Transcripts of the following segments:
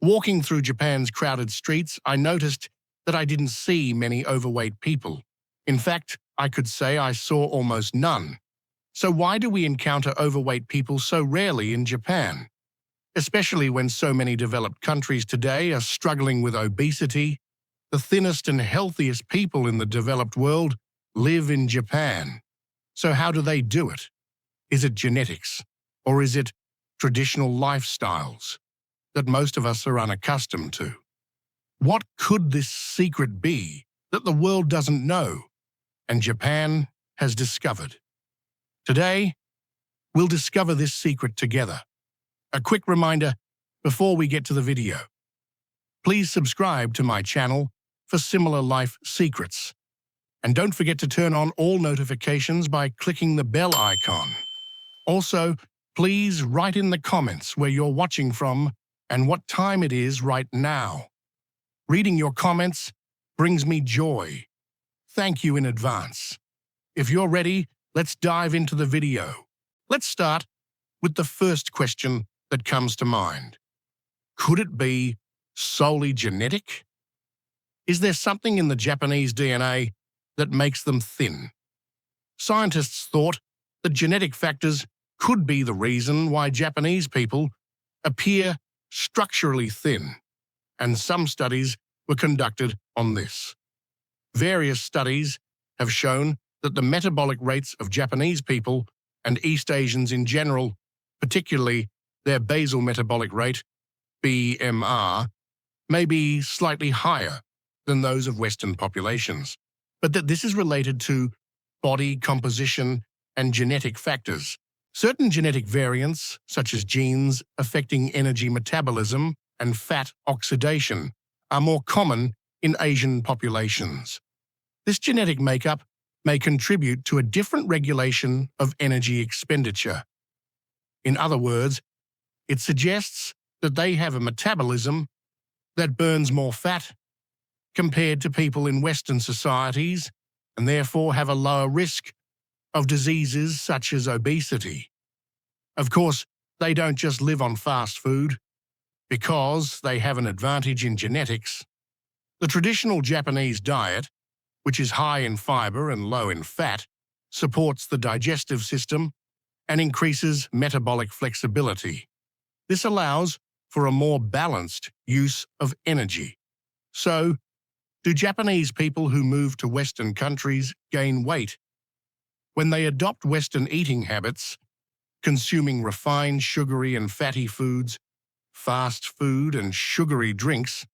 Walking through Japan's crowded streets, I noticed that I didn't see many overweight people. In fact, I could say I saw almost none. So why do we encounter overweight people so rarely in Japan? Especially when so many developed countries today are struggling with obesity, the thinnest and healthiest people in the developed world live in Japan. So how do they do it? Is it genetics, or is it traditional lifestyles that most of us are unaccustomed to? What could this secret be that the world doesn't know and Japan has discovered? Today, we'll discover this secret together. A quick reminder before we get to the video. Please subscribe to my channel for similar life secrets. And don't forget to turn on all notifications by clicking the bell icon. Also, please write in the comments where you're watching from and what time it is right now. Reading your comments brings me joy. Thank you in advance. If you're ready, let's dive into the video. Let's start with the first question that comes to mind. Could it be solely genetic? Is there something in the Japanese DNA that makes them thin? Scientists thought that genetic factors could be the reason why Japanese people appear structurally thin, and some studies were conducted on this. Various studies have shown that the metabolic rates of Japanese people and East Asians in general, particularly their basal metabolic rate, BMR, may be slightly higher than those of Western populations, but that this is related to body composition and genetic factors. Certain genetic variants, such as genes affecting energy metabolism and fat oxidation, are more common in Asian populations. This genetic makeup may contribute to a different regulation of energy expenditure. In other words, it suggests that they have a metabolism that burns more fat compared to people in Western societies and therefore have a lower risk of diseases such as obesity. Of course, they don't just live on fast food. Because they have an advantage in genetics, the traditional Japanese diet, which is high in fiber and low in fat, supports the digestive system and increases metabolic flexibility. This allows for a more balanced use of energy. So, do Japanese people who move to Western countries gain weight? When they adopt Western eating habits, consuming refined, sugary and fatty foods, fast food and sugary drinks,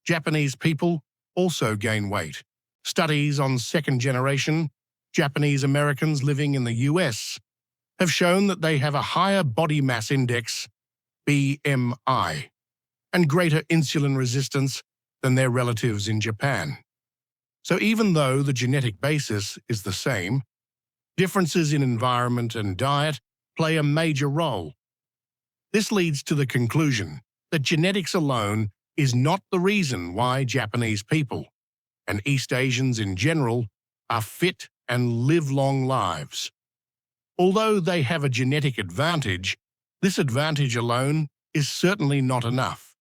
Japanese people also gain weight. Studies on second-generation Japanese Americans living in the US have shown that they have a higher body mass index, BMI, and greater insulin resistance than their relatives in Japan. So even though the genetic basis is the same, differences in environment and diet play a major role. This leads to the conclusion that genetics alone is not the reason why Japanese people, and East Asians in general, are fit and live long lives. Although they have a genetic advantage, this advantage alone is certainly not enough.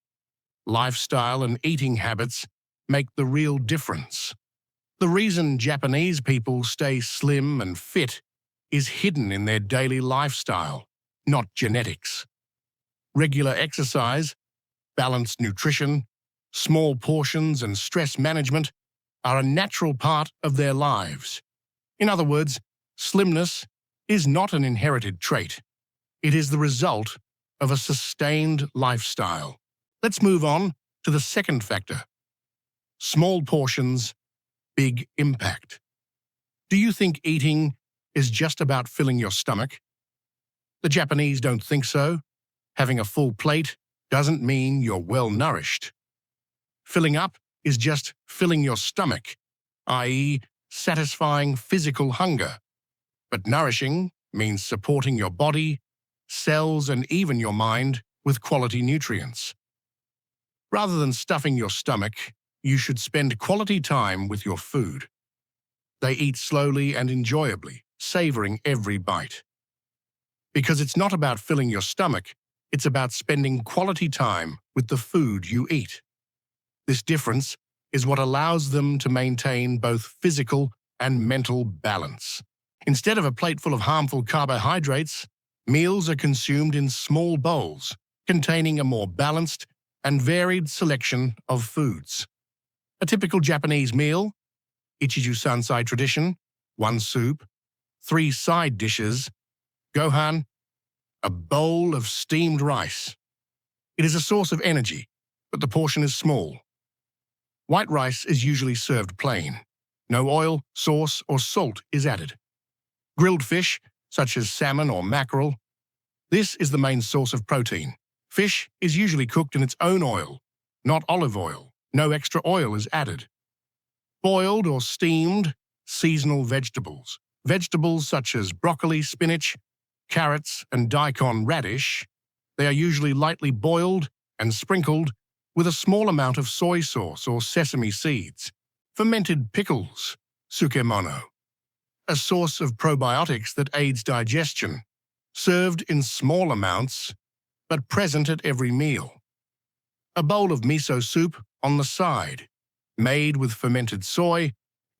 Lifestyle and eating habits make the real difference. The reason Japanese people stay slim and fit is hidden in their daily lifestyle, not genetics. Regular exercise, balanced nutrition, small portions and stress management are a natural part of their lives. In other words, slimness is not an inherited trait. It is the result of a sustained lifestyle. Let's move on to the second factor. Small portions, big impact. Do you think eating is just about filling your stomach? The Japanese don't think so. Having a full plate doesn't mean you're well nourished. Filling up is just filling your stomach, i.e., satisfying physical hunger. But nourishing means supporting your body, cells, and even your mind with quality nutrients. Rather than stuffing your stomach, you should spend quality time with your food. They eat slowly and enjoyably, savoring every bite. Because it's not about filling your stomach, It's about spending quality time with the food you eat. This difference is what allows them to maintain both physical and mental balance. Instead of a plate full of harmful carbohydrates, meals are consumed in small bowls, containing a more balanced and varied selection of foods. A typical Japanese meal, Ichiju Sansai tradition, 1 soup, 3 side dishes, gohan, a bowl of steamed rice. It is a source of energy, but the portion is small. White rice is usually served plain. No oil, sauce, or salt is added. Grilled fish, such as salmon or mackerel, this is the main source of protein. Fish is usually cooked in its own oil, not olive oil. No extra oil is added. Boiled or steamed, seasonal vegetables. Vegetables such as broccoli, spinach, carrots, and daikon radish, they are usually lightly boiled and sprinkled with a small amount of soy sauce or sesame seeds. Fermented pickles, tsukemono, a source of probiotics that aids digestion, served in small amounts but present at every meal. A bowl of miso soup on the side, made with fermented soy,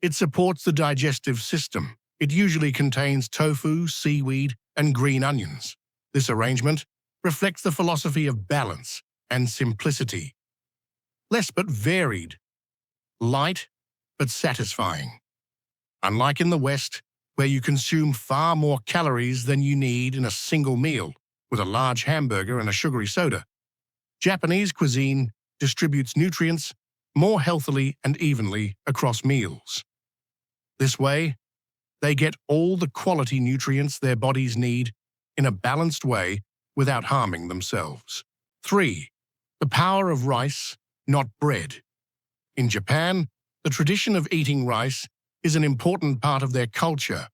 it supports the digestive system. It usually contains tofu, seaweed, and green onions. This arrangement reflects the philosophy of balance and simplicity. Less but varied, light but satisfying. Unlike in the West, where you consume far more calories than you need in a single meal, with a large hamburger and a sugary soda, Japanese cuisine distributes nutrients more healthily and evenly across meals. This way, they get all the quality nutrients their bodies need in a balanced way without harming themselves. 3. The power of rice, not bread. In Japan, the tradition of eating rice is an important part of their culture.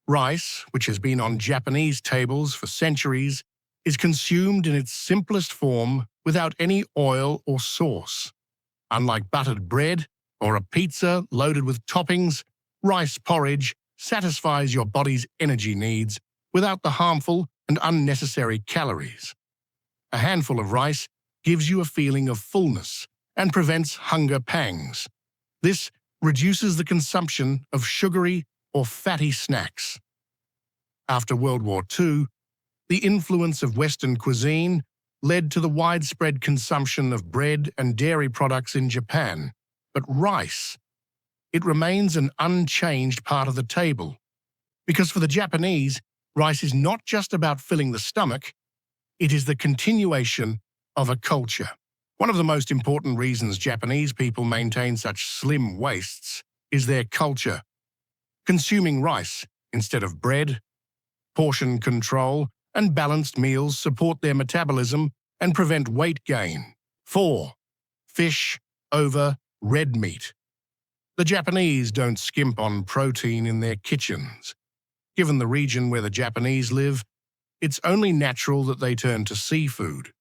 Rice, which has been on Japanese tables for centuries, is consumed in its simplest form without any oil or sauce. Unlike buttered bread or a pizza loaded with toppings, rice porridge satisfies your body's energy needs without the harmful and unnecessary calories. A handful of rice gives you a feeling of fullness and prevents hunger pangs. This reduces the consumption of sugary or fatty snacks. After World War II, the influence of Western cuisine led to the widespread consumption of bread and dairy products in Japan. But rice, it remains an unchanged part of the table. Because for the Japanese, rice is not just about filling the stomach, it is the continuation of a culture. One of the most important reasons Japanese people maintain such slim waists is their culture. Consuming rice instead of bread, portion control, and balanced meals support their metabolism and prevent weight gain. 4. Fish over red meat. The Japanese don't skimp on protein in their kitchens. Given the region where the Japanese live, it's only natural that they turn to seafood.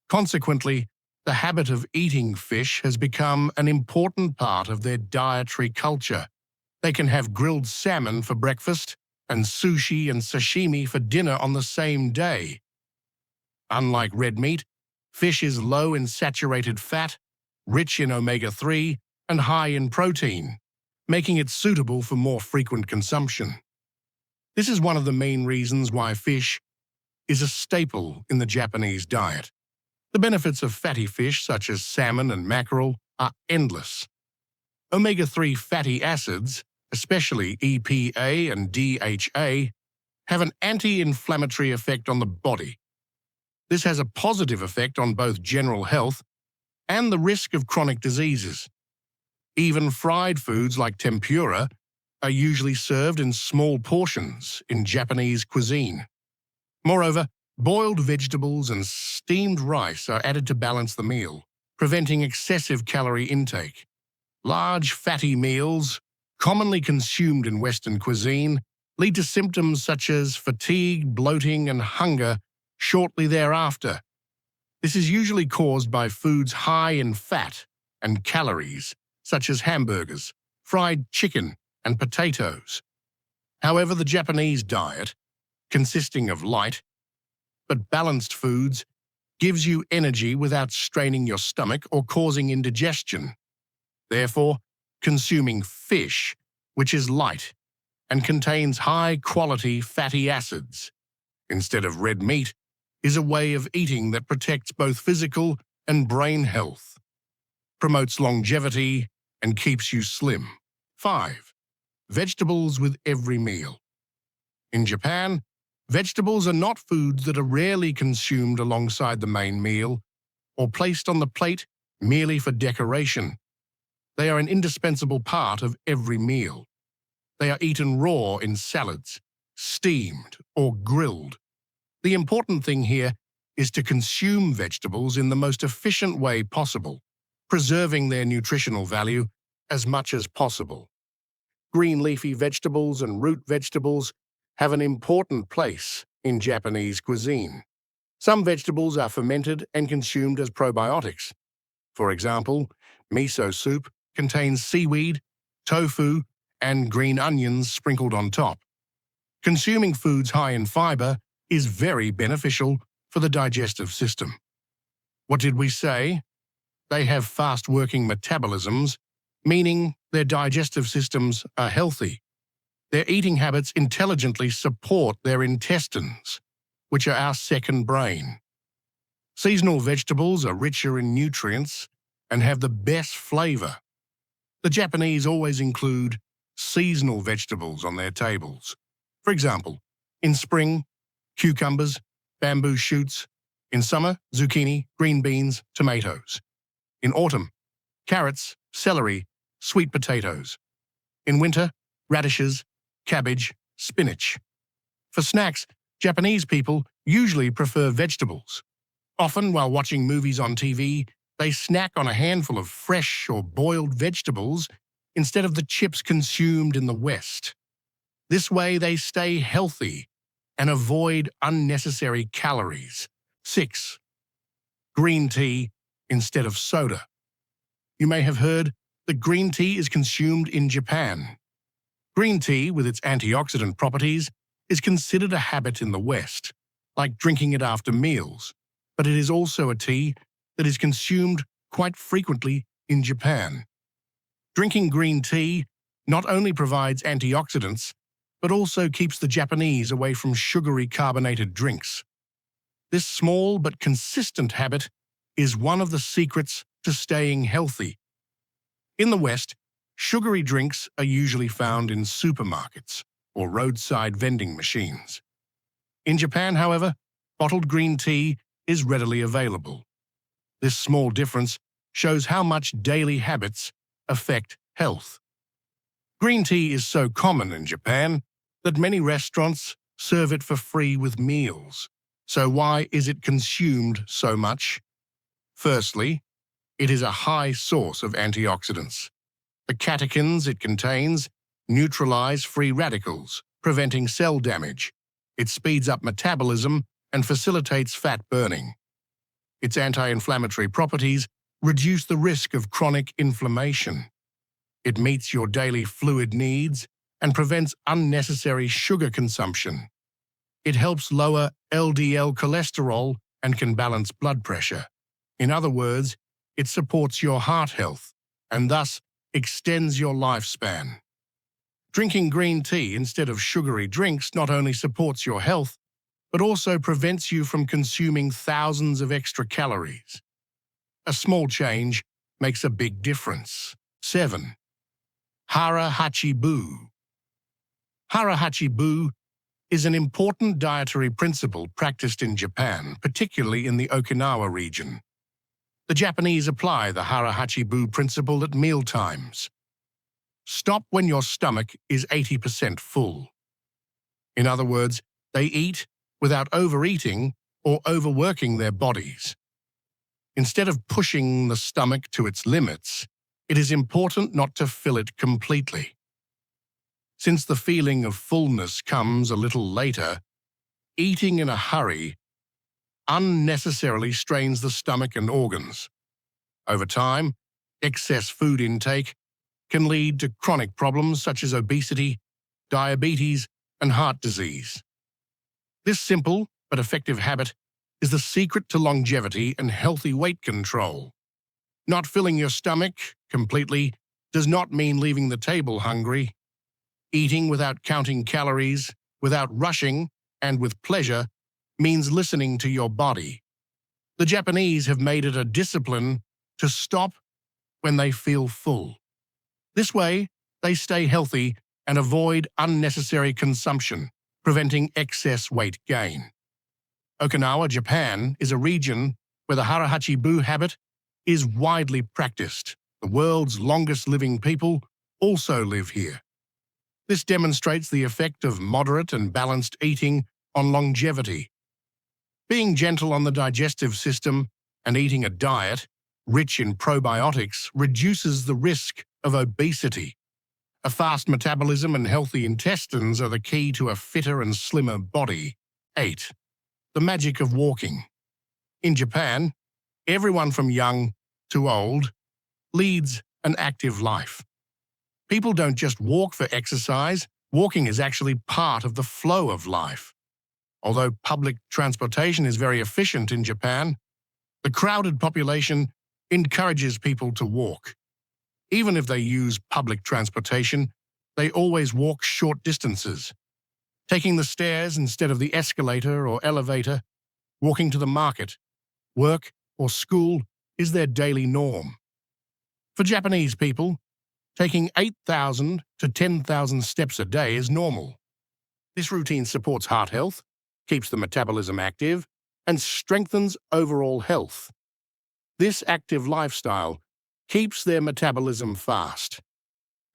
Consequently, the habit of eating fish has become an important part of their dietary culture. They can have grilled salmon for breakfast and sushi and sashimi for dinner on the same day. Unlike red meat, fish is low in saturated fat, rich in omega-3, and high in protein, making it suitable for more frequent consumption. This is one of the main reasons why fish is a staple in the Japanese diet. The benefits of fatty fish, such as salmon and mackerel, are endless. Omega-3 fatty acids, especially EPA and DHA, have an anti-inflammatory effect on the body. This has a positive effect on both general health and the risk of chronic diseases. Even fried foods like tempura are usually served in small portions in Japanese cuisine. Moreover, boiled vegetables and steamed rice are added to balance the meal, preventing excessive calorie intake. Large fatty meals, commonly consumed in Western cuisine, lead to symptoms such as fatigue, bloating, and hunger shortly thereafter. This is usually caused by foods high in fat and calories, such as hamburgers, fried chicken, and potatoes. However, the Japanese diet, consisting of light but balanced foods, gives you energy without straining your stomach or causing indigestion. Therefore, consuming fish, which is light and contains high-quality fatty acids, instead of red meat, is a way of eating that protects both physical and brain health, promotes longevity, and keeps you slim. 5. Vegetables with every meal. In Japan, vegetables are not foods that are rarely consumed alongside the main meal or placed on the plate merely for decoration. They are an indispensable part of every meal. They are eaten raw in salads, steamed, or grilled. The important thing here is to consume vegetables in the most efficient way possible, preserving their nutritional value as much as possible. Green leafy vegetables and root vegetables have an important place in Japanese cuisine. Some vegetables are fermented and consumed as probiotics. For example, miso soup contains seaweed, tofu, and green onions sprinkled on top. Consuming foods high in fiber is very beneficial for the digestive system. What did we say? They have fast-working metabolisms, meaning their digestive systems are healthy. Their eating habits intelligently support their intestines, which are our second brain. Seasonal vegetables are richer in nutrients and have the best flavor. The Japanese always include seasonal vegetables on their tables. For example, in spring, cucumbers, bamboo shoots. In summer, zucchini, green beans, tomatoes. In autumn, carrots, celery, sweet potatoes. In winter, radishes, cabbage, spinach. For snacks, Japanese people usually prefer vegetables. Often, while watching movies on TV, they snack on a handful of fresh or boiled vegetables instead of the chips consumed in the West. This way, they stay healthy and avoid unnecessary calories. 6. Green tea instead of soda. You may have heard that green tea is consumed in Japan. Green tea, with its antioxidant properties, is considered a habit in the West, like drinking it after meals, but it is also a tea that is consumed quite frequently in Japan. Drinking green tea not only provides antioxidants, but also keeps the Japanese away from sugary carbonated drinks. This small but consistent habit is one of the secrets to staying healthy. In the West, sugary drinks are usually found in supermarkets or roadside vending machines. In Japan, however, bottled green tea is readily available. This small difference shows how much daily habits affect health. Green tea is so common in Japan that many restaurants serve it for free with meals. So why is it consumed so much? Firstly, it is a high source of antioxidants. The catechins it contains neutralize free radicals, preventing cell damage. It speeds up metabolism and facilitates fat burning. Its anti-inflammatory properties reduce the risk of chronic inflammation. It meets your daily fluid needs and prevents unnecessary sugar consumption. It helps lower LDL cholesterol and can balance blood pressure. In other words, it supports your heart health and thus extends your lifespan. Drinking green tea instead of sugary drinks not only supports your health, but also prevents you from consuming thousands of extra calories. A small change makes a big difference. 7. Hara Hachi Bu. Hara Hachi Bu is an important dietary principle practiced in Japan, particularly in the Okinawa region. The Japanese apply the Hara Hachi Bu principle at mealtimes. Stop when your stomach is 80% full. In other words, they eat without overeating or overworking their bodies. Instead of pushing the stomach to its limits, it is important not to fill it completely. Since the feeling of fullness comes a little later, eating in a hurry unnecessarily strains the stomach and organs. Over time, excess food intake can lead to chronic problems such as obesity, diabetes, and heart disease. This simple but effective habit is the secret to longevity and healthy weight control. Not filling your stomach completely does not mean leaving the table hungry. Eating without counting calories, without rushing, and with pleasure means listening to your body. The Japanese have made it a discipline to stop when they feel full. This way, they stay healthy and avoid unnecessary consumption, preventing excess weight gain. Okinawa, Japan, is a region where the Hara Hachi Bu habit is widely practiced. The world's longest living people also live here. This demonstrates the effect of moderate and balanced eating on longevity. Being gentle on the digestive system and eating a diet rich in probiotics reduces the risk of obesity. A fast metabolism and healthy intestines are the key to a fitter and slimmer body. 8. The magic of walking. In Japan, everyone from young to old leads an active life. People don't just walk for exercise, walking is actually part of the flow of life. Although public transportation is very efficient in Japan, the crowded population encourages people to walk. Even if they use public transportation, they always walk short distances. Taking the stairs instead of the escalator or elevator, walking to the market, work, or school is their daily norm. For Japanese people, taking 8,000 to 10,000 steps a day is normal. This routine supports heart health, keeps the metabolism active, and strengthens overall health. This active lifestyle keeps their metabolism fast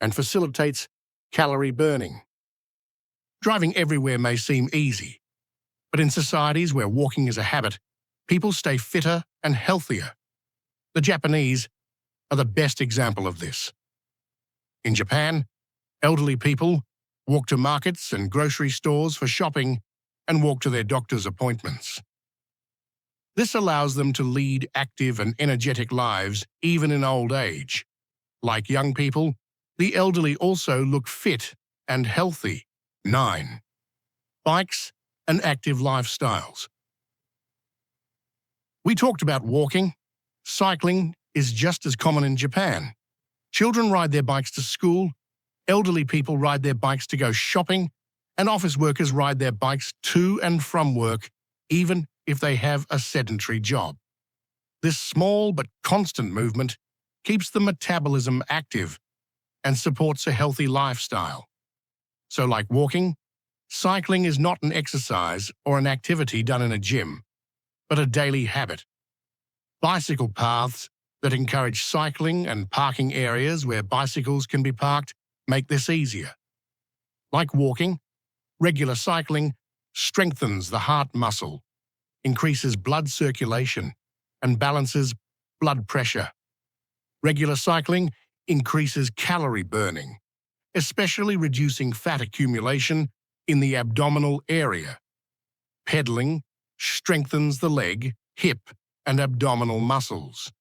and facilitates calorie burning. Driving everywhere may seem easy, but in societies where walking is a habit, people stay fitter and healthier. The Japanese are the best example of this. In Japan, elderly people walk to markets and grocery stores for shopping and walk to their doctor's appointments. This allows them to lead active and energetic lives even in old age. Like young people, the elderly also look fit and healthy. 9. Bikes and active lifestyles. We talked about walking. Cycling is just as common in Japan. Children ride their bikes to school, elderly people ride their bikes to go shopping, and office workers ride their bikes to and from work, even if they have a sedentary job. This small but constant movement keeps the metabolism active and supports a healthy lifestyle. So like walking, cycling is not an exercise or an activity done in a gym, but a daily habit. Bicycle paths that encourage cycling and parking areas where bicycles can be parked make this easier. Like walking, regular cycling strengthens the heart muscle, increases blood circulation, and balances blood pressure. Regular cycling increases calorie burning, especially reducing fat accumulation in the abdominal area. Pedaling strengthens the leg, hip, and abdominal muscles.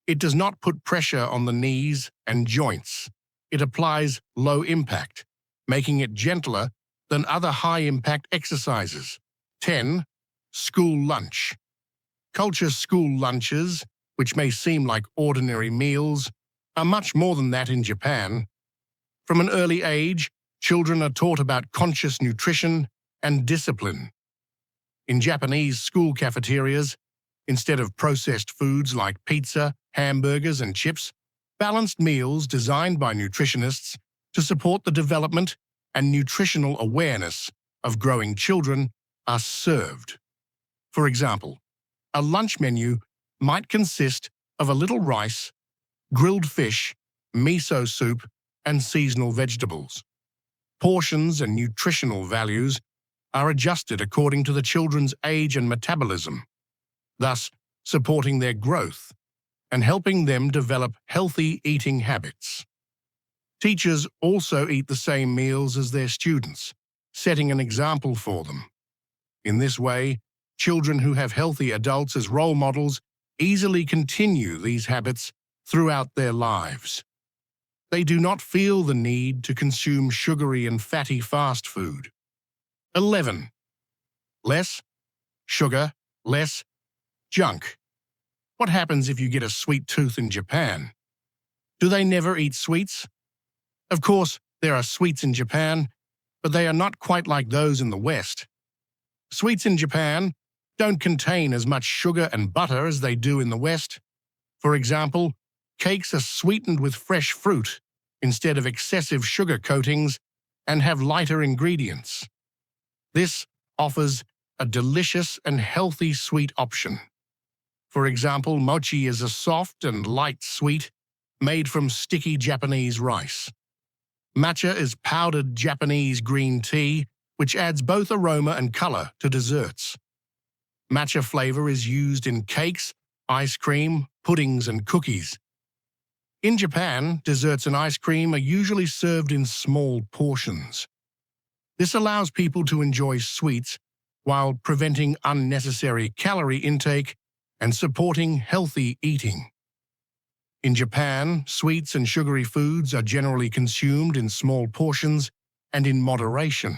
It does not put pressure on the knees and joints. It applies low impact, making it gentler than other high-impact exercises. 10. School lunch. Culture school lunches, which may seem like ordinary meals, are much more than that in Japan. From an early age, children are taught about conscious nutrition and discipline. In Japanese school cafeterias, instead of processed foods like pizza, hamburgers, and chips, balanced meals designed by nutritionists to support the development and nutritional awareness of growing children are served. For example, a lunch menu might consist of a little rice, grilled fish, miso soup, and seasonal vegetables. Portions and nutritional values are adjusted according to the children's age and metabolism, thus supporting their growth and helping them develop healthy eating habits. Teachers also eat the same meals as their students, setting an example for them. In this way, children who have healthy adults as role models easily continue these habits throughout their lives. They do not feel the need to consume sugary and fatty fast food. 11. Less sugar, less junk. What happens if you get a sweet tooth in Japan? Do they never eat sweets? Of course, there are sweets in Japan, but they are not quite like those in the West. Sweets in Japan don't contain as much sugar and butter as they do in the West. For example, cakes are sweetened with fresh fruit instead of excessive sugar coatings and have lighter ingredients. This offers a delicious and healthy sweet option. For example, mochi is a soft and light sweet made from sticky Japanese rice. Matcha is powdered Japanese green tea, which adds both aroma and color to desserts. Matcha flavor is used in cakes, ice cream, puddings, and cookies. In Japan, desserts and ice cream are usually served in small portions. This allows people to enjoy sweets while preventing unnecessary calorie intake and supporting healthy eating. In Japan, sweets and sugary foods are generally consumed in small portions and in moderation.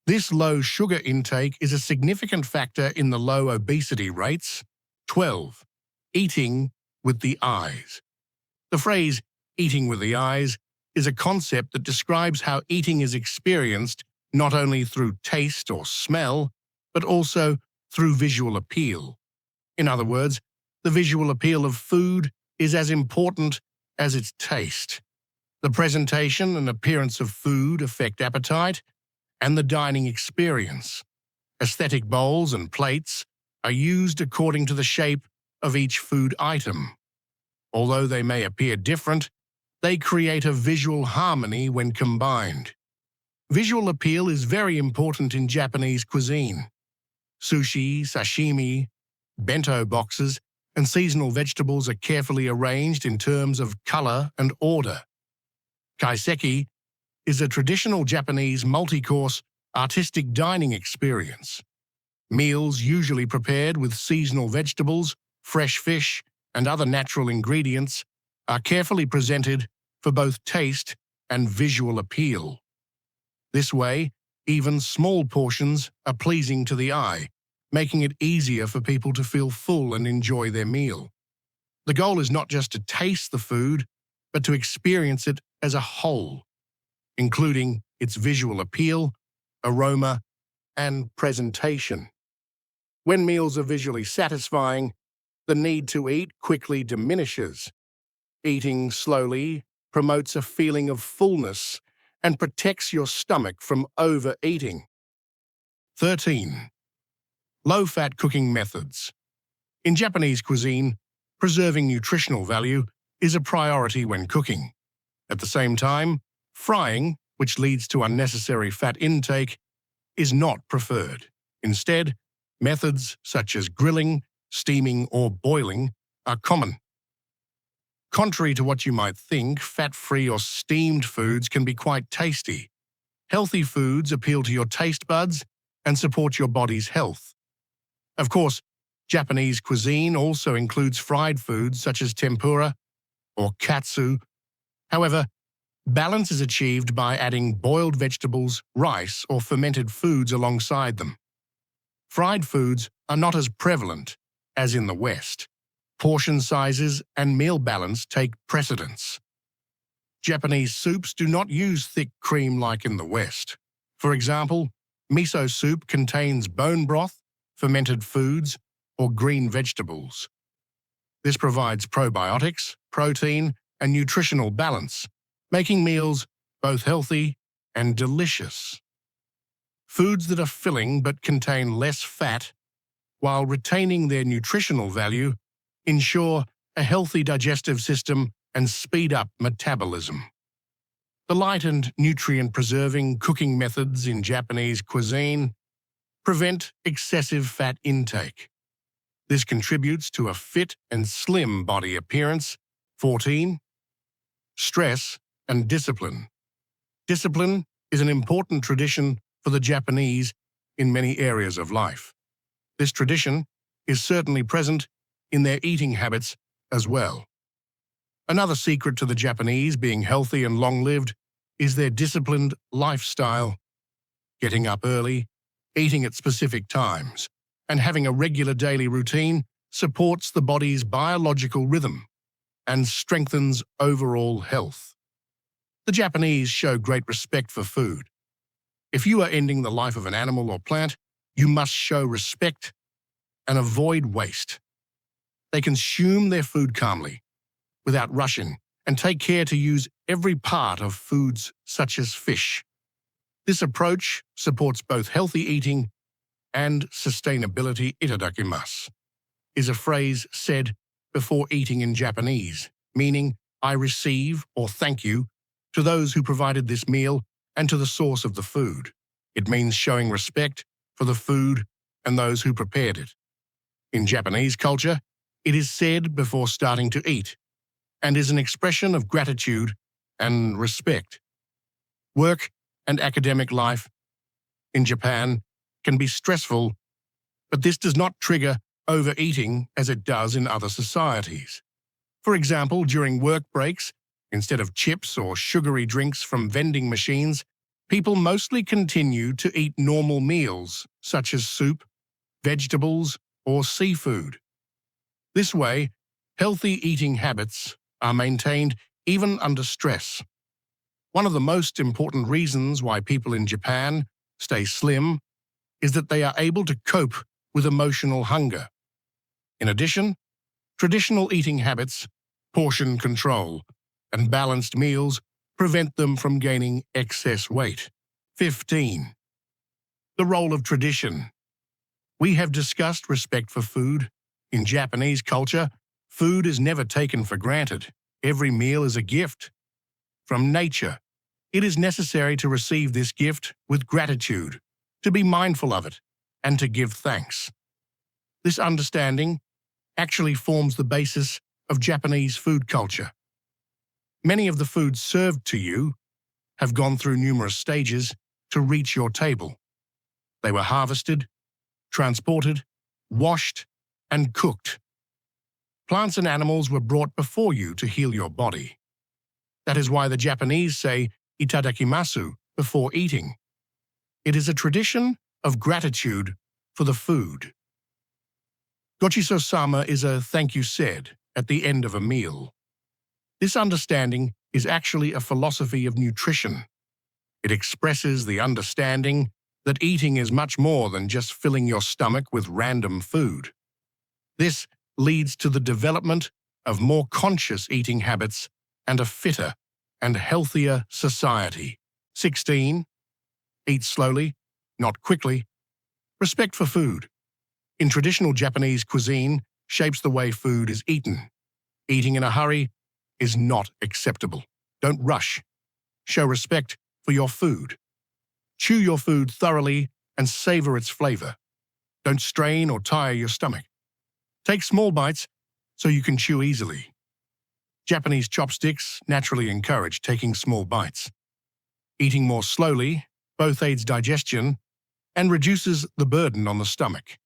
This low sugar intake is a significant factor in the low obesity rates. 12. Eating with the eyes. The phrase, eating with the eyes, is a concept that describes how eating is experienced not only through taste or smell, but also through visual appeal. In other words, the visual appeal of food is as important as its taste. The presentation and appearance of food affect appetite and the dining experience. Aesthetic bowls and plates are used according to the shape of each food item. Although they may appear different, they create a visual harmony when combined. Visual appeal is very important in Japanese cuisine. Sushi, sashimi, bento boxes, and seasonal vegetables are carefully arranged in terms of color and order. Kaiseki is a traditional Japanese multi-course artistic dining experience. Meals usually prepared with seasonal vegetables, fresh fish, and other natural ingredients are carefully presented for both taste and visual appeal. This way, even small portions are pleasing to the eye, making it easier for people to feel full and enjoy their meal. The goal is not just to taste the food, but to experience it as a whole, including its visual appeal, aroma, and presentation. When meals are visually satisfying, the need to eat quickly diminishes. Eating slowly promotes a feeling of fullness and protects your stomach from overeating. 13. Low-fat cooking methods. In Japanese cuisine, preserving nutritional value is a priority when cooking. At the same time, frying, which leads to unnecessary fat intake, is not preferred. Instead, methods such as grilling, steaming, or boiling are common. Contrary to what you might think, fat-free or steamed foods can be quite tasty. Healthy foods appeal to your taste buds and support your body's health. Of course, Japanese cuisine also includes fried foods such as tempura or katsu. However, balance is achieved by adding boiled vegetables, rice, or fermented foods alongside them. Fried foods are not as prevalent as in the West. Portion sizes and meal balance take precedence. Japanese soups do not use thick cream like in the West. For example, miso soup contains bone broth, fermented foods, or green vegetables. This provides probiotics, protein, and nutritional balance, making meals both healthy and delicious. Foods that are filling but contain less fat, while retaining their nutritional value, ensure a healthy digestive system and speed up metabolism. The light and nutrient-preserving cooking methods in Japanese cuisine prevent excessive fat intake. This contributes to a fit and slim body appearance. 14. Stress and discipline. Discipline is an important tradition for the Japanese in many areas of life. This tradition is certainly present in their eating habits as well. Another secret to the Japanese being healthy and long-lived is their disciplined lifestyle. Getting up early, eating at specific times, and having a regular daily routine supports the body's biological rhythm and strengthens overall health. The Japanese show great respect for food. If you are ending the life of an animal or plant, you must show respect and avoid waste. They consume their food calmly, without rushing, and take care to use every part of foods such as fish. This approach supports both healthy eating and sustainability. Itadakimasu is a phrase said before eating in Japanese, meaning I receive or thank you to those who provided this meal and to the source of the food. It means showing respect for the food and those who prepared it. In Japanese culture, it is said before starting to eat and is an expression of gratitude and respect. Work and academic life in Japan can be stressful, but this does not trigger overeating as it does in other societies. For example, during work breaks, instead of chips or sugary drinks from vending machines, people mostly continue to eat normal meals such as soup, vegetables, or seafood. This way, healthy eating habits are maintained even under stress. One of the most important reasons why people in Japan stay slim is that they are able to cope with emotional hunger. In addition, traditional eating habits, portion control, and balanced meals prevent them from gaining excess weight. 15. The role of tradition. We have discussed respect for food. In Japanese culture, food is never taken for granted. Every meal is a gift from nature. It is necessary to receive this gift with gratitude, to be mindful of it, and to give thanks. This understanding actually forms the basis of Japanese food culture. Many of the foods served to you have gone through numerous stages to reach your table. They were harvested, transported, washed, and cooked. Plants and animals were brought before you to heal your body. That is why the Japanese say itadakimasu before eating. It is a tradition of gratitude for the food. Gochiso-sama is a thank you said at the end of a meal. This understanding is actually a philosophy of nutrition. It expresses the understanding that eating is much more than just filling your stomach with random food. This leads to the development of more conscious eating habits and a fitter and healthier society. 16. Eat slowly, not quickly. Respect for food. In traditional Japanese cuisine shapes the way food is eaten. Eating in a hurry is not acceptable. Don't rush. Show respect for your food. Chew your food thoroughly and savor its flavor. Don't strain or tire your stomach. Take small bites so you can chew easily. Japanese chopsticks naturally encourage taking small bites. Eating more slowly both aids digestion and reduces the burden on the stomach.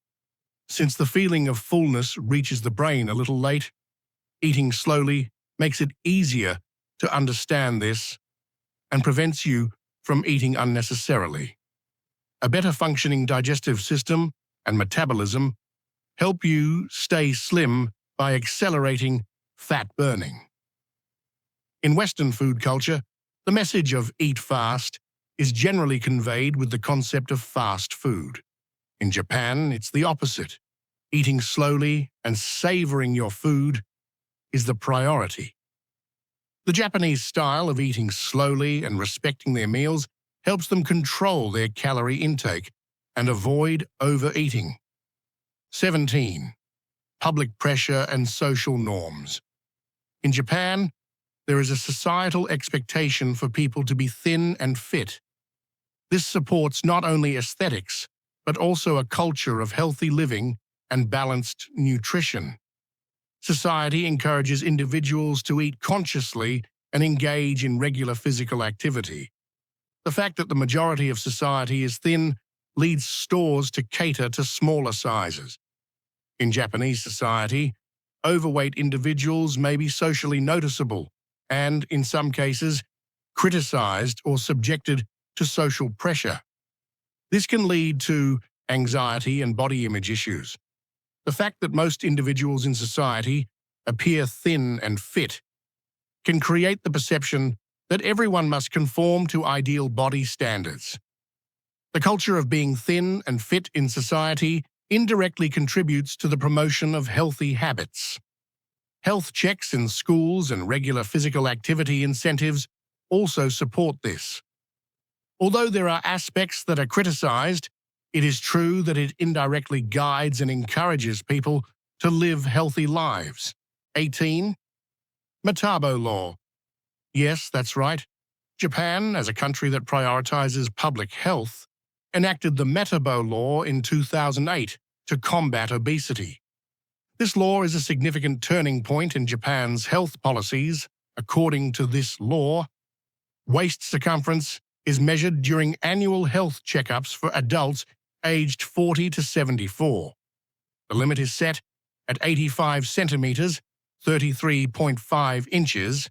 Since the feeling of fullness reaches the brain a little late, eating slowly makes it easier to understand this and prevents you from eating unnecessarily. A better functioning digestive system and metabolism help you stay slim by accelerating fat burning. In Western food culture, the message of eat fast is generally conveyed with the concept of fast food. In Japan, it's the opposite. Eating slowly and savoring your food is the priority. The Japanese style of eating slowly and respecting their meals helps them control their calorie intake and avoid overeating. 17. Public pressure and social norms. In Japan, there is a societal expectation for people to be thin and fit. This supports not only aesthetics, but also a culture of healthy living and balanced nutrition. Society encourages individuals to eat consciously and engage in regular physical activity. The fact that the majority of society is thin leads stores to cater to smaller sizes. In Japanese society, overweight individuals may be socially noticeable and, in some cases, criticized or subjected to social pressure. This can lead to anxiety, and body image issues. The fact that most individuals in society appear thin and fit can create the perception that everyone must conform to ideal body standards. The culture of being thin and fit in society indirectly contributes to the promotion of healthy habits. Health checks in schools and regular physical activity incentives also support this. Although there are aspects that are criticized, it is true that it indirectly guides and encourages people to live healthy lives. 18. Metabo Law. Yes, that's right. Japan, as a country that prioritizes public health, enacted the Metabo Law in 2008 to combat obesity. This law is a significant turning point in Japan's health policies. According to this law, waist circumference is measured during annual health checkups for adults aged 40 to 74. The limit is set at 85 centimeters, 33.5 inches,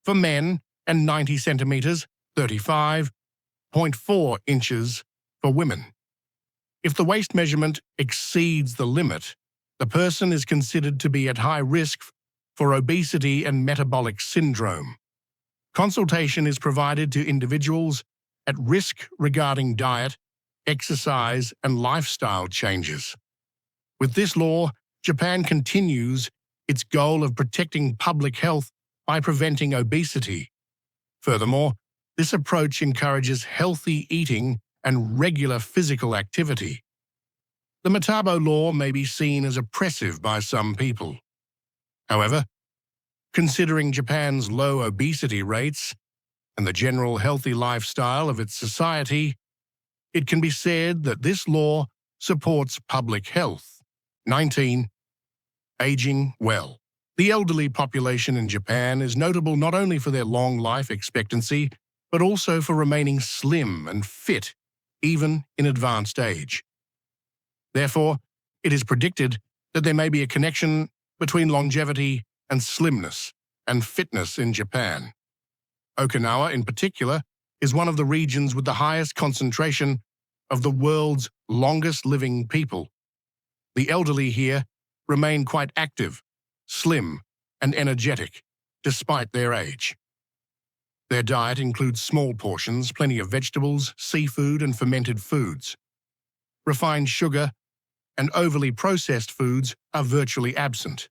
for men and 90 centimeters, 35.4 inches, for women. If the waist measurement exceeds the limit, the person is considered to be at high risk for obesity and metabolic syndrome. Consultation is provided to individuals at risk regarding diet, exercise, and lifestyle changes. With this law, Japan continues its goal of protecting public health by preventing obesity. Furthermore, this approach encourages healthy eating and regular physical activity. The Metabo Law may be seen as oppressive by some people. However, considering Japan's low obesity rates and the general healthy lifestyle of its society, it can be said that this law supports public health. 19. Aging well. The elderly population in Japan is notable not only for their long life expectancy, but also for remaining slim and fit, even in advanced age. Therefore, it is predicted that there may be a connection between longevity and slimness and fitness in Japan. Okinawa, in particular, is one of the regions with the highest concentration of the world's longest living people. The elderly here remain quite active, slim, and energetic, despite their age. Their diet includes small portions, plenty of vegetables, seafood, and fermented foods. Refined sugar and overly processed foods are virtually absent.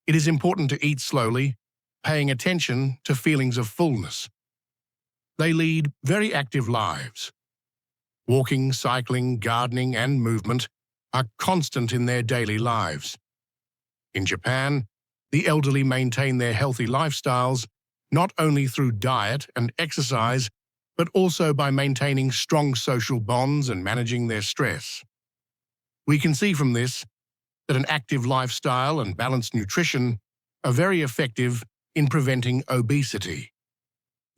It is important to eat slowly, paying attention to feelings of fullness. They lead very active lives. Walking, cycling, gardening, and movement are constant in their daily lives. In Japan, the elderly maintain their healthy lifestyles not only through diet and exercise, but also by maintaining strong social bonds and managing their stress. We can see from this that an active lifestyle and balanced nutrition are very effective in preventing obesity.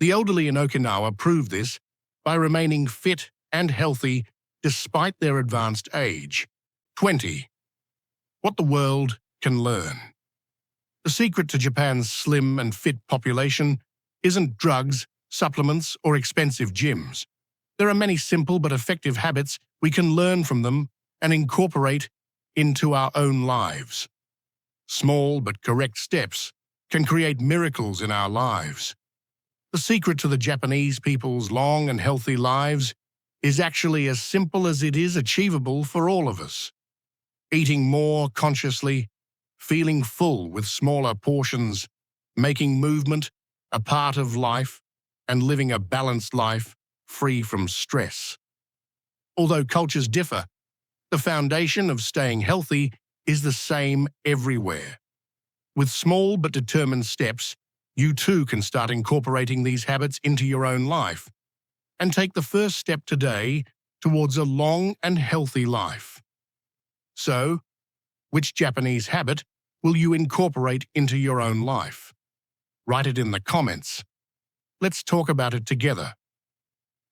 The elderly in Okinawa prove this by remaining fit and healthy despite their advanced age. 20. What the world can learn. The secret to Japan's slim and fit population isn't drugs, supplements, or expensive gyms. There are many simple but effective habits we can learn from them and incorporate into our own lives. Small but correct steps can create miracles in our lives. The secret to the Japanese people's long and healthy lives is actually as simple as it is achievable for all of us. Eating more consciously, feeling full with smaller portions, making movement a part of life, and living a balanced life free from stress. Although cultures differ, the foundation of staying healthy is the same everywhere. With small but determined steps, you too can start incorporating these habits into your own life and take the first step today towards a long and healthy life. So, which Japanese habit will you incorporate into your own life? Write it in the comments. Let's talk about it together.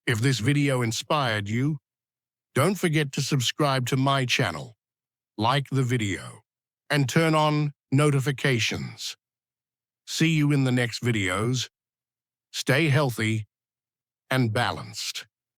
If this video inspired you, don't forget to subscribe to my channel, like the video, and turn on notifications. See you in the next videos. Stay healthy and balanced.